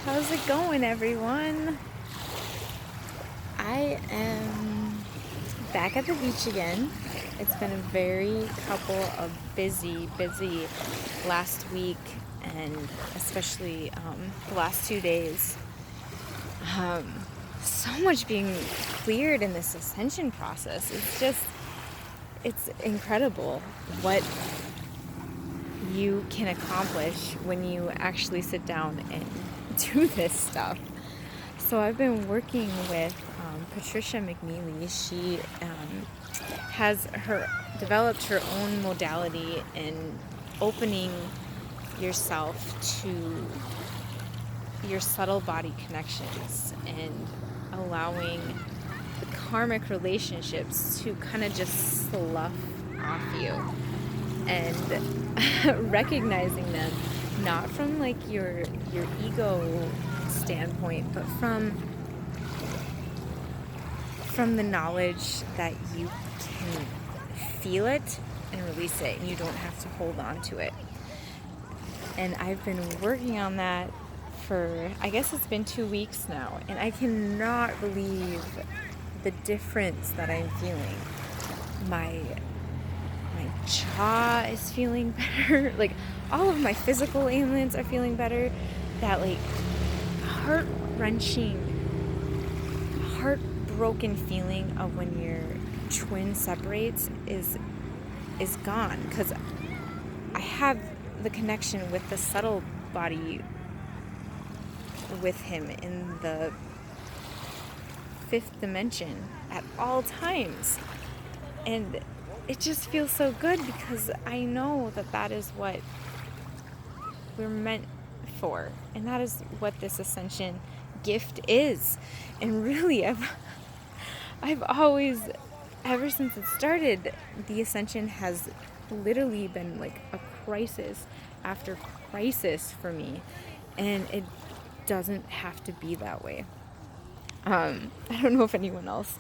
How's it going, everyone? I am back at the beach again. It's been a very couple of busy last week, and especially the last 2 days. So much being cleared in this ascension process. It's incredible what you can accomplish when you actually sit down and do this stuff. So I've been working with Patricia McNeely. She has developed her own modality in opening yourself to your subtle body connections and allowing the karmic relationships to kind of just slough off you, and recognizing them not from like your ego standpoint, but from the knowledge that you can feel it and release it, and you don't have to hold on to it. And I've been working on that for, I guess it's been 2 weeks now, and I cannot believe the difference that I'm feeling. My jaw is feeling better. Like, all of my physical ailments are feeling better. That like heart-wrenching, heartbroken feeling of when your twin separates is gone, because I have the connection with the subtle body with him in the 5th dimension at all times. And it just feels so good, because I know that is what we're meant for, and that is what this ascension gift is. And really, I've always, ever since it started, the ascension has literally been like a crisis after crisis for me, and it doesn't have to be that way. I don't know if anyone else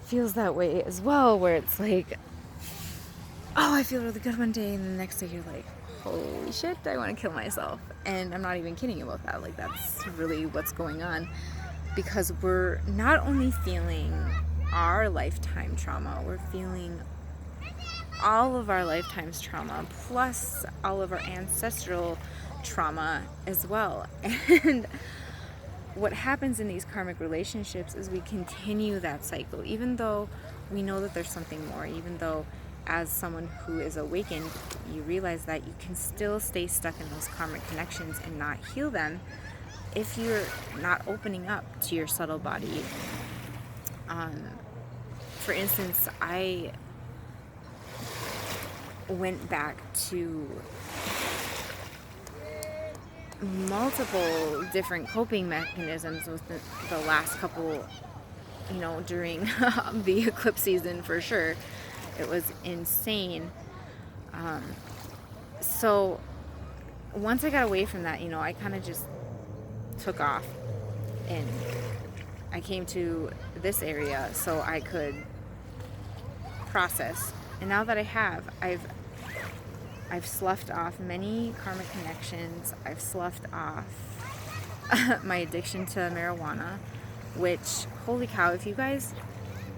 feels that way as well, where it's like, oh, I feel really good one day, and the next day you're like, holy shit, I want to kill myself. And I'm not even kidding about that. Like, that's really what's going on, because we're not only feeling our lifetime trauma, we're feeling all of our lifetime's trauma, plus all of our ancestral trauma as well. And what happens in these karmic relationships is we continue that cycle, even though we know that there's something more, even though as someone who is awakened, you realize that you can still stay stuck in those karmic connections and not heal them if you're not opening up to your subtle body. For instance, I went back to multiple different coping mechanisms with the last couple, during the eclipse season, for sure. It was insane. So once I got away from that, I kind of just took off, and I came to this area so I could process. And now that I have, I've sloughed off many karmic connections. I've sloughed off my addiction to marijuana, which, holy cow, if you guys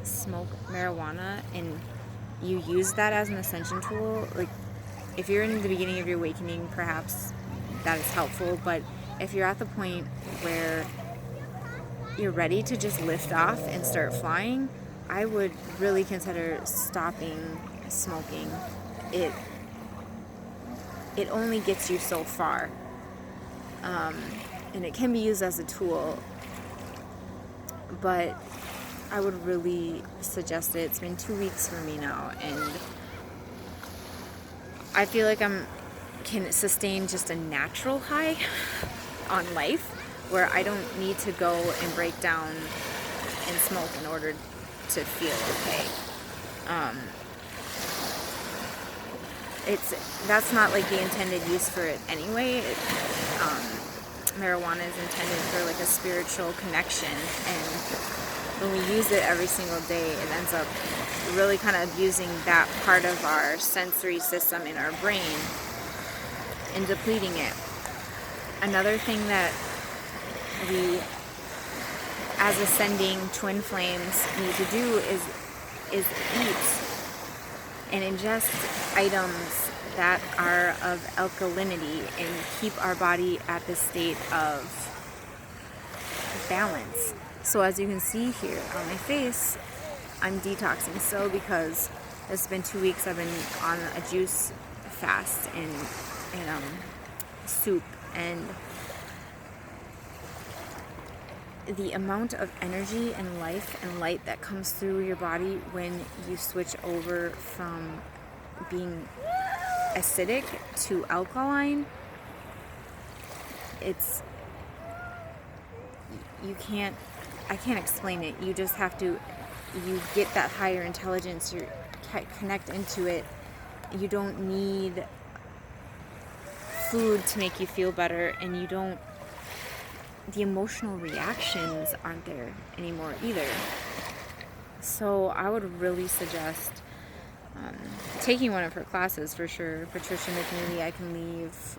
smoke marijuana and you use that as an ascension tool, like, if you're in the beginning of your awakening, perhaps that is helpful. But if you're at the point where you're ready to just lift off and start flying, I would really consider stopping smoking. It only gets you so far, and it can be used as a tool, but I would really suggest it. It's been 2 weeks for me now, and I feel like can sustain just a natural high on life, where I don't need to go and break down and smoke in order to feel okay. That's not like the intended use for it anyway. Marijuana is intended for like a spiritual connection, and when we use it every single day, it ends up really kind of abusing that part of our sensory system in our brain and depleting it. Another thing that we, as ascending twin flames, need to do is eat and ingest items that are of alkalinity and keep our body at the state of balance. So as you can see here on my face, I'm detoxing still because it's been 2 weeks I've been on a juice fast and soup, and the amount of energy and life and light that comes through your body when you switch over from being acidic to alkaline, I can't explain it. You just have to, you get that higher intelligence, you connect into it. You don't need food to make you feel better, and the emotional reactions aren't there anymore either. So I would really suggest taking one of her classes for sure. Patricia McNeely, I can leave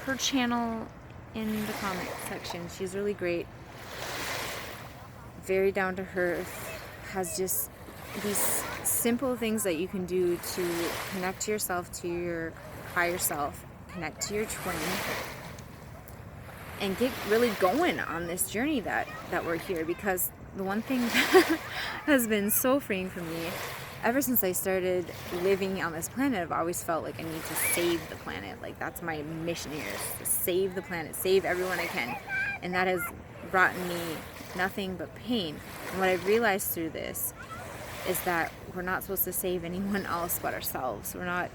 her channel in the comment section. She's really great, very down to earth, has just these simple things that you can do to connect yourself to your higher self, connect to your twin, and get really going on this journey that we're here. Because the one thing that has been so freeing for me ever since I started living on this planet, I've always felt like I need to save the planet. Like, that's my mission here, is to save the planet, save everyone I can. And that has brought me nothing but pain. And what I've realized through this is that we're not supposed to save anyone else but ourselves. We're not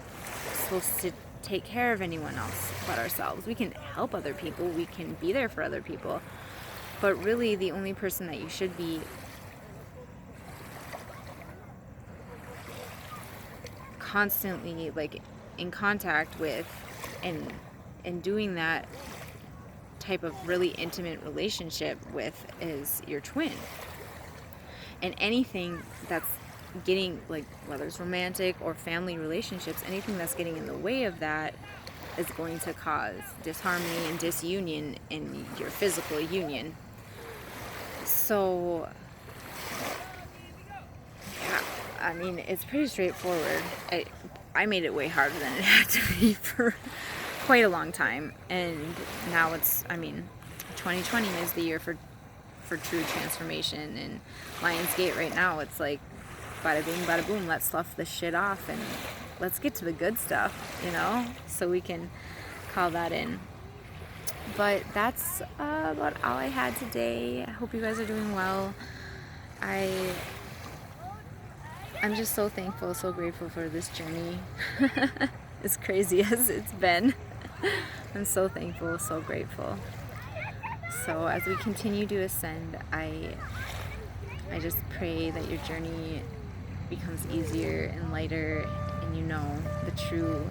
supposed to take care of anyone else but ourselves. We can help other people, we can be there for other people, but really the only person that you should be constantly like in contact with and doing that type of really intimate relationship with is your twin. And anything that's getting, like, whether it's romantic or family relationships, anything that's getting in the way of that is going to cause disharmony and disunion in your physical union. So yeah, I mean, it's pretty straightforward. I made it way harder than it had to be for quite a long time, and now it's, I mean, 2020 is the year for true transformation. And Lionsgate right now, it's like bada bing bada boom, let's slough this shit off and let's get to the good stuff, you know, so we can call that in. But that's about all I had today. I hope you guys are doing well. I'm just so thankful, so grateful for this journey. As crazy as it's been, I'm so thankful, so grateful. So as we continue to ascend, I just pray that your journey becomes easier and lighter, and you know the true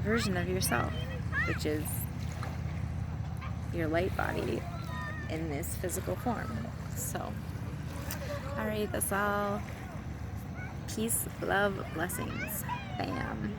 version of yourself, which is your light body in this physical form. So, alright, that's all. Peace, love, blessings. Bam.